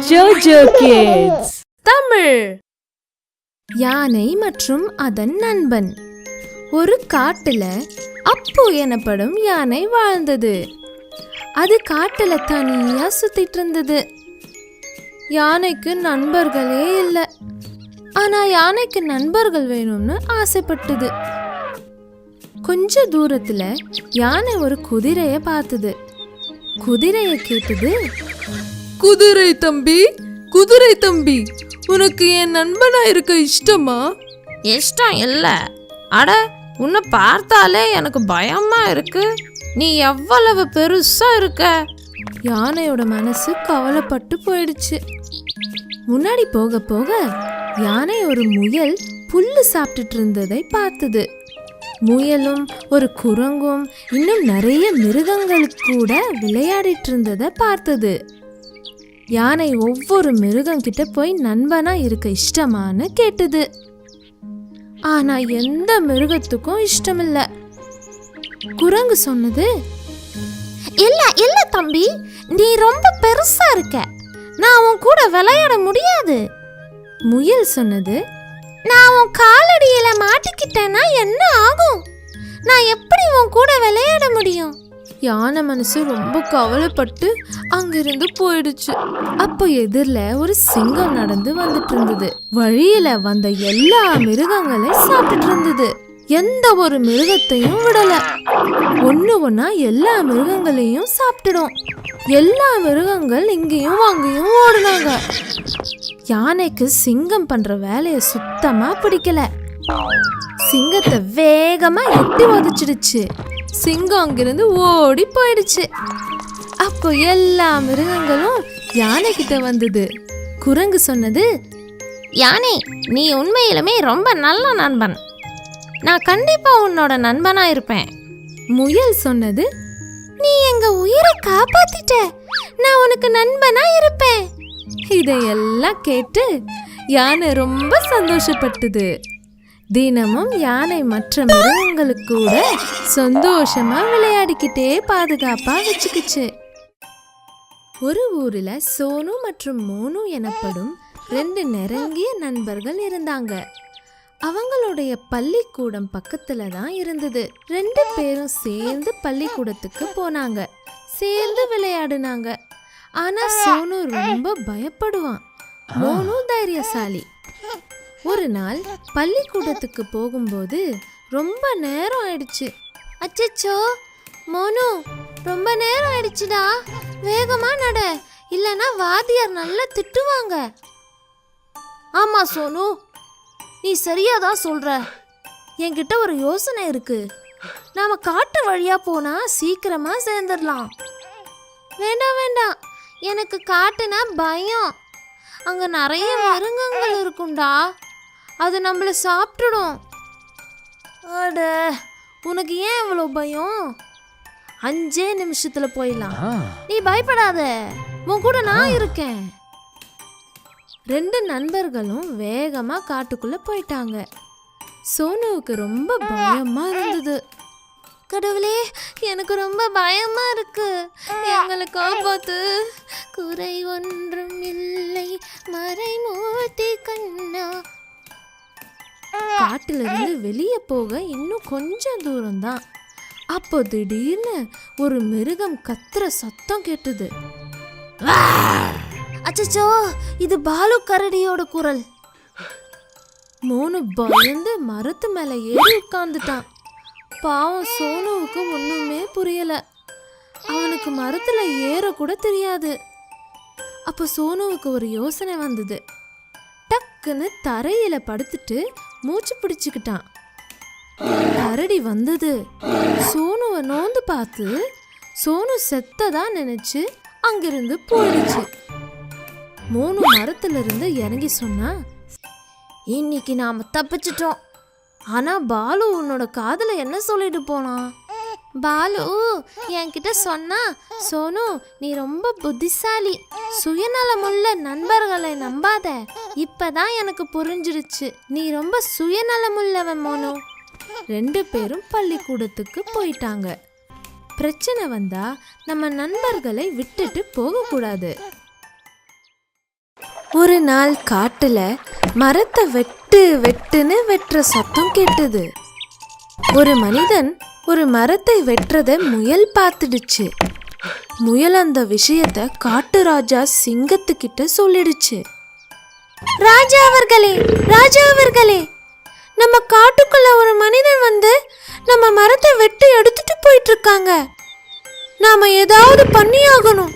ஜோஜோ kids Tamil. யானை மற்றும் அதன் நண்பன். ஒரு காட்டுல அப்பு எனப்படும் யானை வாழ்ந்தது. அது காட்டுல தனியா சுத்திட்டு இருந்தது. யானைக்கு நண்பர்களே இல்லை. ஆனா யானைக்கு நண்பர்கள் வேணும்னு ஆசைப்பட்டது. கொஞ்ச தூரத்துல யானை ஒரு குதிரைய பார்த்தது. குதிரைய கேட்டது, குதிரை தம்பி, குதிரை தம்பி, உனக்கு என் நண்பனா இருக்க இஷ்டமா? இஷ்டம் இல்ல. அட, உன்னை பார்த்தாலே எனக்கு பயமா இருக்கு. நீ எவ்வளவு பெருசா இருக்க. யானையோட மனசு கவலைப்பட்டு போயிடுச்சு. முன்னாடி போக போக யானை ஒரு முயல் புல்லு சாப்பிட்டுட்டு இருந்ததை பார்த்தது. முயலும் ஒரு குரங்கும் இன்னும் நிறைய மிருகங்களுக்கு கூட விளையாடிட்டு இருந்ததை பார்த்தது. யானை ஒவ்வொரு மிருகம் கிட்ட போய் நண்பனா இருக்க இஷ்டமான்னு கேட்டது. ஆனா எந்த மிருகத்துக்கும் இஷ்டம் இல்ல. குரங்கு சொன்னது, இல்ல இல்ல தம்பி, நீ ரொம்ப பெருசா இருக்க. நான் உன் கூட விளையாட முடியாது. முயல் சொன்னது, நான் உன் காலடியில மாட்டிக்கிட்டேன்னா என்ன ஆகும்? நான் எப்படி உன் கூட விளையாட முடியும்? யானை மனசு ரொம்ப கவலைப்பட்டு அங்கிருந்து போயிடுச்சு. அப்போ எதிரில ஒரு சிங்கம் நடந்து வந்துட்டு இருந்தது. வழியில வந்த எல்லா மிருகங்களையும் சாப்பிட்டுட்டு இருந்தது. எந்த ஒரு மிருகத்தையும் விடல. ஒண்ணு ஒன்னா எல்லா மிருகங்களையும் சாப்பிட்டுடும். எல்லா மிருகங்கள் இங்கேயும் அங்கேயும் ஓடுனாங்க. யானைக்கு சிங்கம் பண்ற வேலைய சுத்தமா பிடிக்கல. சிங்கத்தை வேகமா எட்டி உதைச்சிடுச்சு. சிங்கம் அங்கிருந்து ஓடி போயிடுச்சு. அப்போ எல்லா மிருகங்களும் யானை கிட்ட வந்தது. குரங்கு சொன்னது, யானை, நீ உண்மையிலுமே ரொம்ப நல்ல நண்பன். நான் கண்டிப்பா உன்னோட நண்பனா இருப்பேன். முயல் சொன்னது, நீ எங்க உயிரை காப்பாத்திட்ட. நான் உனக்கு நண்பனா இருப்பேன். இதையெல்லாம் கேட்டு யானை ரொம்ப சந்தோஷப்பட்டது. தினமும் யானை மற்ற மிருகங்களுக்கு கூட சந்தோஷமா விளையாடிக்கிட்டே பாதுகாப்பா வச்சுக்கிச்சு. ஒரு ஊர்ல சோனு மற்றும் மோனு எனப்படும் 2 நெருங்கிய நண்பர்கள் இருந்தாங்க. அவங்களுடைய பள்ளிக்கூடம் பக்கத்துல தான் இருந்தது. 2 பேரும் சேர்ந்து பள்ளிக்கூடத்துக்கு போனாங்க. சேர்ந்து விளையாடுனாங்க. ஆனா சோனு ரொம்ப பயப்படுவான். மோனு தைரியசாலி. ஒரு நாள் பள்ளிக்கூடத்துக்கு போகும்போது ரொம்ப நேரம் ஆயிடுச்சு. அச்சச்சோ மோனு, ரொம்ப நேரம் ஆயிடுச்சுடா. வேகமா நட, இல்லனா வாத்தியார் நல்லா திட்டுவாங்க. ஆமா சோனு, நீ சரியாதான் சொல்ற. என்கிட்ட ஒரு யோசனை இருக்கு. நாம காட்டு வழியா போனா சீக்கிரமா சேர்ந்துடலாம். வேண்டாம் வேண்டாம், எனக்கு காட்டுனா பயம். அங்க நிறைய மிருகங்கள் இருக்கும்டா. அது நம்மள சாப்பிட்டுடும். அட, உனக்கு ஏன் இவ்வளோ பயம்? 5 நிமிஷத்துல போயிடலாம். நீ பயப்படாத, உன் கூட நான் இருக்கேன். 2 நண்பர்களும் வேகமா காட்டுக்குள்ள போயிட்டாங்க. சோனுவுக்கு ரொம்ப பயமா இருந்தது. கடவுளே, எனக்கு ரொம்ப பயமா இருக்கு. எங்களை காப்பாத்து. குறை ஒன்றும் இல்லை மறைமூர்த்தி கண்ணா. காட்டுல இருந்து வெளியே போக இன்னும் கொஞ்சம் தூரம் தான். அப்போ திடீர்னு ஒரு மிருகம் கத்துற சத்தம் கேட்டது. அச்சச்சோ, இது பாலு கரடியோட குரல். மோனு பயந்து மரத்து மேல ஏறி உட்கார்ந்துட்டான். பாவம் சோனுவுக்கு ஒண்ணுமே புரியல. அவனுக்கு மரத்துல ஏற கூட தெரியாது. அப்ப சோனுவுக்கு ஒரு யோசனை வந்தது. டக்குன்னு தரையில படுத்துட்டு மூச்சு பிடிச்சுக்கிட்டான். கரடி வந்தது. சோனுவை நோந்து பார்த்து சோனு செத்ததா நினைச்சு அங்கிருந்து போயிடுச்சு. மோனு மரத்துல இருந்து இறங்கி சொன்னா, இன்னைக்கு நாம தப்பிச்சிட்டோம். ஆனா பாலு உன்னோட காதுல என்ன சொல்லிட்டு போனான்? பாலு என்கிட்ட சொன்னா, சோனு நீ ரொம்ப புத்திசாலி, சுயநலமுள்ள நண்பர்களை நம்பாத. இப்பதான் எனக்கு புரிஞ்சிடுச்சு, நீ ரொம்ப சுயநலமுள்ளவன் மோனு. 2 பேரும் பள்ளிக்கூடத்துக்கு போயிட்டாங்க. பிரச்சனை வந்தா நம்ம நண்பர்களை விட்டுட்டு போக கூடாது. ஒரு நாள் காட்டுல மரத்தை வெட்டு வெட்டுன்னு வெட்டுற சத்தம் கேட்டது. ஒரு மனிதன் ஒரு மரத்தை வெட்டுறத முயல் பார்த்துடுச்சு. முயல் அந்த விஷயத்த காட்டு ராஜா சிங்கத்துக்கிட்ட சொல்லிடுச்சு. ராஜா அவர்களே, ராஜா அவர்களே, நம்ம காட்டுக்குள்ள ஒரு மனிதன் வந்து நம்ம மரத்தை வெட்டி எடுத்துட்டு போயிட்டு இருக்காங்க. நாம ஏதாவது பண்ணியாகணும்.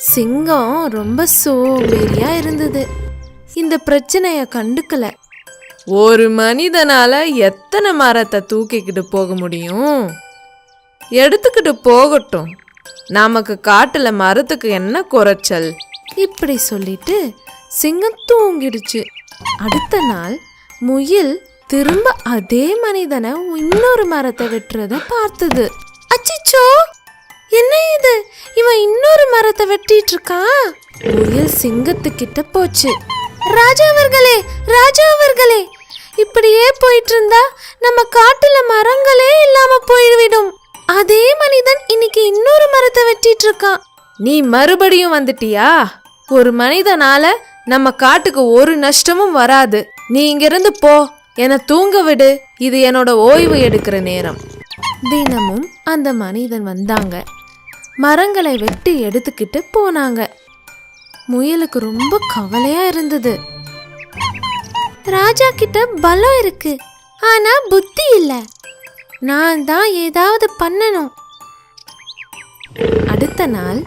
சிங்கம் ரொம்ப சோம்பேறியா இருந்தது. இந்த பிரச்சனைய கண்டுக்கல. ஒரு மனிதனால எத்தனை மரத்தை தூக்கிக்கிட்டு போக முடியும்? எடுத்துக்கிட்டு போகட்டும், நமக்கு காட்டுல மரத்துக்கு என்ன குறைச்சல்? இப்படி சொல்லிட்டு சிங்கம் தூங்கிடுச்சு. அடுத்த நாள் முயல் திரும்ப அதே மனிதனை இன்னொரு மரத்தை வெட்டுறத பார்த்தது. அச்சிச்சோ, என்ன இது, இவன் இன்னொரு மரத்தை வெட்டிட்டு இருக்கான். முயல் சிங்கத்துக்கிட்ட போச்சு. ராஜா அவர்களே, ராஜா அவர்களே, இப்படியே போயிட்டு இருந்தா நம்ம காட்டுல மரங்களே இல்லாம போய்விடும். அதே மனிதன் இன்னைக்கு இன்னொரு மரத்தை வெட்டிட்டு இருக்கான். நீ மறுபடியும் வந்துட்டியா? ஒரு மனிதனால நம்ம காட்டுக்கு ஒரு நஷ்டமும் வராது. நீ இங்கிருந்து போ, என்னை தூங்க விடு. இது என்னோட ஓய்வு எடுக்கிற நேரம். தினமும் அந்த மனிதன் வந்தாங்க, மரங்களை வெட்டி எடுத்துக்கிட்டு போனாங்க. முயலுக்கு ரொம்ப கவலையா இருந்தது. ராஜா கிட்ட பலம் இருக்கு, ஆனா புத்தி இல்ல. நான் தான் ஏதாவது பண்ணணும். அடுத்த நாள்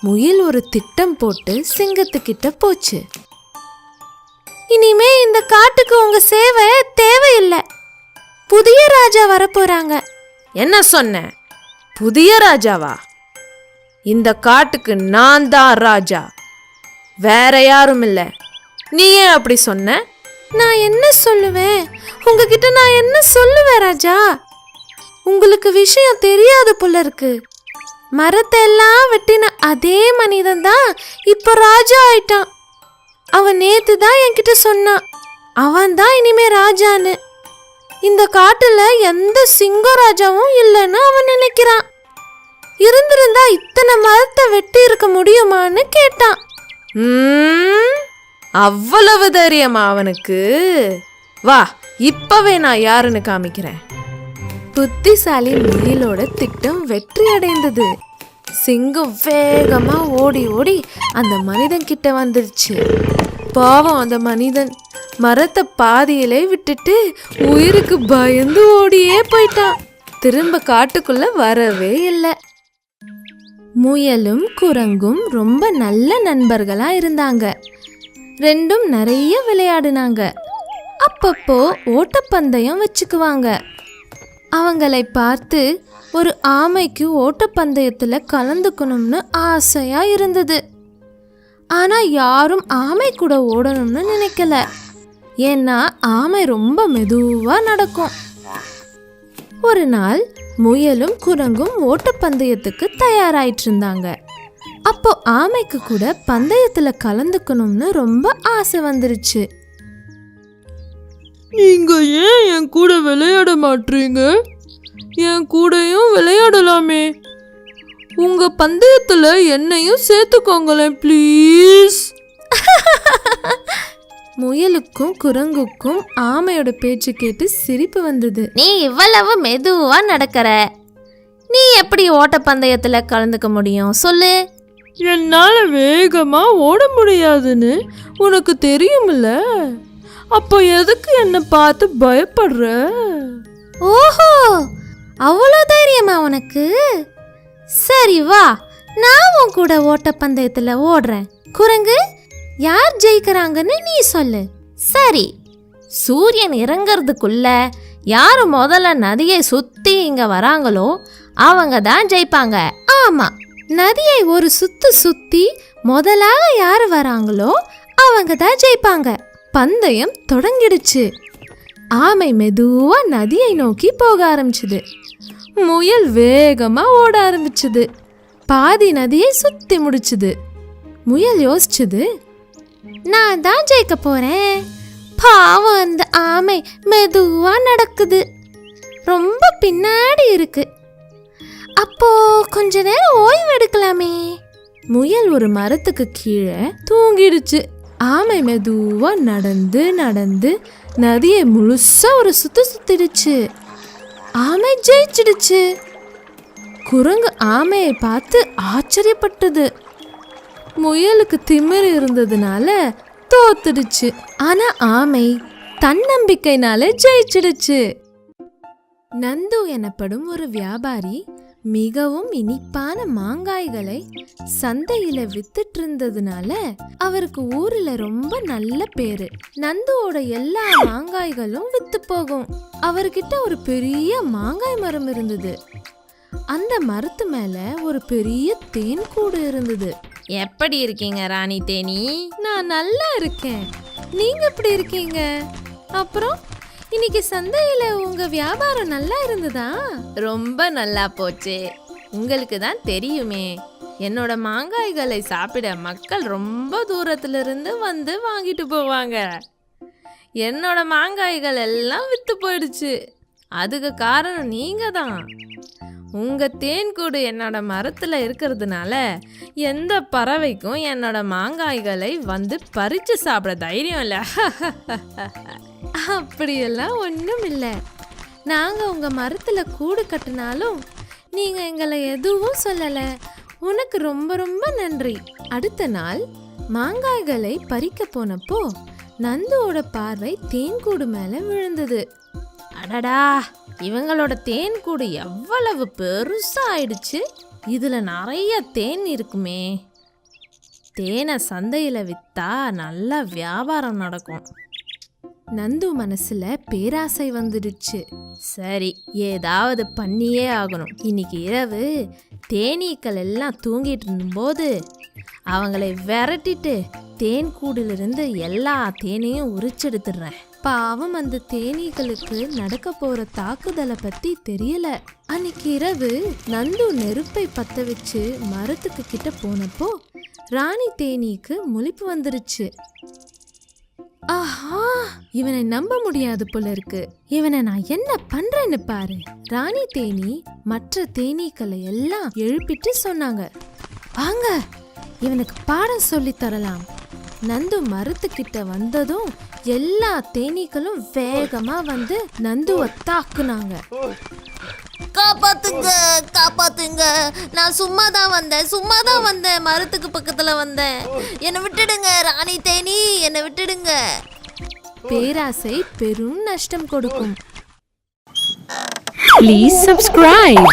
முயல் ஒரு திட்டம் போட்டு சிங்கத்துக்கிட்ட போச்சு. இனிமே இந்த காட்டுக்கு உங்க சேவை தேவையில்லை. புதிய ராஜா வரப்போறாங்க. என்ன சொன்ன? புதிய ராஜாவா? இந்த காட்டுக்கு நான் தான் ராஜா, வேற யாரும் இல்ல. நீ ஏன் அப்படி சொன்ன? நான் என்ன சொல்லுவேன்? உங்ககிட்ட நான் என்ன சொல்லுவேன் ராஜா? உங்களுக்கு விஷயம் தெரியாது போல இருக்கு. மரத்தை எல்லாம் வெட்டின அதே மனிதன் தான் இப்ப ராஜா ஆயிட்டான். அவன் நேத்து தான் என்கிட்ட சொன்னான், அவன் தான் இனிமே ராஜான்னு. இந்த காட்டுல எந்த சிங்க ராஜாவும் இல்லைன்னு அவன் நினைக்கிறான். இருந்திருந்தா இத்தனை மரத்தை வெட்டி இருக்க முடியுமான்னு கேட்டான். அவ்வளவு தைரியமா அவனுக்கு? வா, இப்பவே நான் யாருன்னு காமிக்கிறேன். புத்திசாலி முயலோட திட்டம் வெற்றி அடைந்தது. சிங்கம் வேகமா ஓடி ஓடி அந்த மனிதன் கிட்ட வந்துருச்சு. பாவம், அந்த மனிதன் மரத்தை பாதியிலே விட்டுட்டு உயிருக்கு பயந்து ஓடியே போயிட்டான். திரும்ப காட்டுக்குள்ள வரவே இல்லை. முயலும் குரங்கும் ரொம்ப நல்ல நண்பர்களா இருந்தாங்க. ரெண்டும் நிறைய விளையாடுனாங்க. அப்பப்போ ஓட்டப்பந்தயம் வச்சுக்குவாங்க. அவங்களை பார்த்து ஒரு ஆமைக்கு ஓட்டப்பந்தயத்துல கலந்துக்கணும்னு ஆசையா இருந்தது. ஆனா யாரும் ஆமை கூட ஓடணும்னு நினைக்கல. ஏன்னா ஆமை ரொம்ப மெதுவா நடக்கும். ஒரு நாள் முயலும் குரங்கும் ஓட்டப்பந்தயத்துக்கு தயாராயிட்டு இருந்தாங்க. அப்போ ஆமைக்கு கூட பந்தயத்துல கலந்துக்கணும்னு ரொம்ப ஆசை வந்துருச்சு. நீங்க ஏன் என் கூட விளையாட மாட்டீங்க? என் கூடயும் விளையாடலாமே. உங்க பந்தயத்துல என்னையும் சேர்த்துக்கோங்களேன் ப்ளீஸ். முயலுக்கும் குரங்குக்கும் ஆமையோட பேச்சு கேட்டு சிரிப்பு வந்தது. நீ இவ்வளவு மெதுவா நடக்கிற, நீ எப்படி ஓட்டப்பந்தயத்துல கலந்துக்க முடியும் சொல்லு? என்னால வேகமா ஓட முடியாதுன்னு உனக்கு தெரியும்ல, அப்போ எதுக்கு என்ன பார்த்து பயப்படுற? ஓஹோ, அவ்வளோ தைரியமா உனக்கு? சரி வா, நான் உன் கூட ஓட்டப்பந்தயத்துல ஓடுறேன். குரங்கு, யார் ஜெயிக்கிறாங்கன்னு நீ சொல்லு. சரி, சூரியன் இறங்கிறதுக்குள்ள யாரு முதல்ல நதியை சுத்தி இங்க வராங்களோ அவங்க தான் ஜெயிப்பாங்க. ஆமா, நதியை ஒரு சுத்து சுத்தி முதலாக யாரு வராங்களோ அவங்க தான் ஜெயிப்பாங்க. பந்தயம் தொடங்கிடுச்சு. ஆமை மெதுவா நதியை நோக்கி போக ஆரம்பிச்சுது. முயல் வேகமா ஓட ஆரம்பிச்சுது. பாதி நதியை சுத்தி முடிச்சுது. முயல் யோசிச்சுது, நான் தான் ஜெயிக்க போறேன். பாவம், அந்த ஆமை மெதுவா நடக்குது, ரொம்ப பின்னாடி இருக்கு. அப்போ கொஞ்ச நேரம் ஓய்வு எடுக்கலாமே. முயல் ஒரு மரத்துக்கு கீழே தூங்கிடுச்சு. ஆமை மெதுவா நடந்து நடந்து நதியை முழுசா ஒரு சுத்திடுச்சு. ஆமை ஜெயிச்சிடுச்சு. குரங்கு ஆமையை பார்த்து ஆச்சரியப்பட்டது. முயலுக்கு திமிரு இருந்ததுனால தோத்துடுச்சு. ஆனா ஆமை தன்னம்பிக்கைனால ஜெயிச்சிடுச்சு. நந்து எனப்படும் ஒரு வியாபாரி மிகவும் இனிப்பான மாங்காய்களை சந்தையில வித்துட்டு இருந்ததுனால அவருக்கு ஊர்ல ரொம்ப நல்ல பேரு. நந்துவோட எல்லா மாங்காய்களும் வித்து போகும். அவர்கிட்ட ஒரு பெரிய மாங்காய் மரம் இருந்தது. அந்த மரத்து மேல ஒரு பெரிய தேன் கூடு இருந்தது. எப்படி இருக்கீங்க ராணி தேனி? நான் நல்லா இருக்கேன். நீங்க எப்படி இருக்கீங்க? அப்புறம் இன்னைக்கு சந்தையில உங்க வியாபாரம் நல்லா இருந்ததா? ரொம்ப நல்லா போச்சு. உங்களுக்கு தான் தெரியுமே, என்னோட மாங்காய்களை சாப்பிட மக்கள் ரொம்ப தூரத்துல இருந்து வந்து வாங்கிட்டு போவாங்க. என்னோட மாங்காய்கள் எல்லாம் வித்து போயிடுச்சு. அதுக்கு காரணம் நீங்க தான். உங்க தேன்கூடு என்னோட மரத்துல இருக்கிறதுனால எந்த பறவைக்கும் என்னோட மாங்காய்களை வந்து பறிச்சு சாப்பிட தைரியம் இல்லை. அப்படியெல்லாம் ஒன்றும் இல்லை. நாங்கள் உங்கள் மரத்தில் கூடு கட்டினாலும் நீங்கள் எங்களை எதுவும் சொல்லலை. உனக்கு ரொம்ப ரொம்ப நன்றி. அடுத்த நாள் மாங்காய்களை பறிக்க போனப்போ நந்துவோட பார்வை தேன்கூடு மேலே விழுந்தது. அடடா, இவங்களோட தேன்கூடு எவ்வளவு பெருசா ஆயிடுச்சு. இதுல நிறைய தேன் இருக்குமே. தேனை சந்தையில வித்தா நல்ல வியாபாரம் நடக்கும். நந்து மனசுல பேராசை வந்துடுச்சு. சரி, ஏதாவது பண்ணியே ஆகணும். இன்னைக்கு இரவு தேனீக்கள் எல்லாம் தூங்கிட்டு இருந்தபோது அவங்களை விரட்டிட்டு தேன் கூடிலிருந்து எல்லா தேனையும் உரிச்செடுத்துடுறேன். பாவம், அந்த தேனீக்களுக்கு நடக்க போற தாக்குதலை பத்தி தெரியல. அன்னைக்கு இரவு நந்து நெருப்பை பத்த வச்சு மரத்துக்கு கிட்ட போனப்போ ராணி தேனீக்கு முழிப்பு வந்துருச்சு. ஆஹா, இவனை நம்ப முடியாது போல இருக்கு. இவனை நான் என்ன பண்றேன்னு பாரு. ராணி தேனி மற்ற தேனீக்களை எல்லாம் எழுப்பிட்டு சொன்னாங்க, வாங்க இவனுக்கு பாடம் சொல்லி தரலாம். நந்து மரத்துக்கிட்ட வந்ததும் எல்லா தேனீக்களும் வேகமா வந்து நந்துவை தாக்குனாங்க. காப்பாத்துங்க, காப்பாத்துங்க, நான் சும்மா தான் வந்தேன், மரத்துக்கு பக்கத்துல வந்தேன், என்னை விட்டுடுங்க ராணி தேனி, என்னை விட்டுடுங்க. பேராசை பெரும் நஷ்டம் கொடுக்கும். Please subscribe.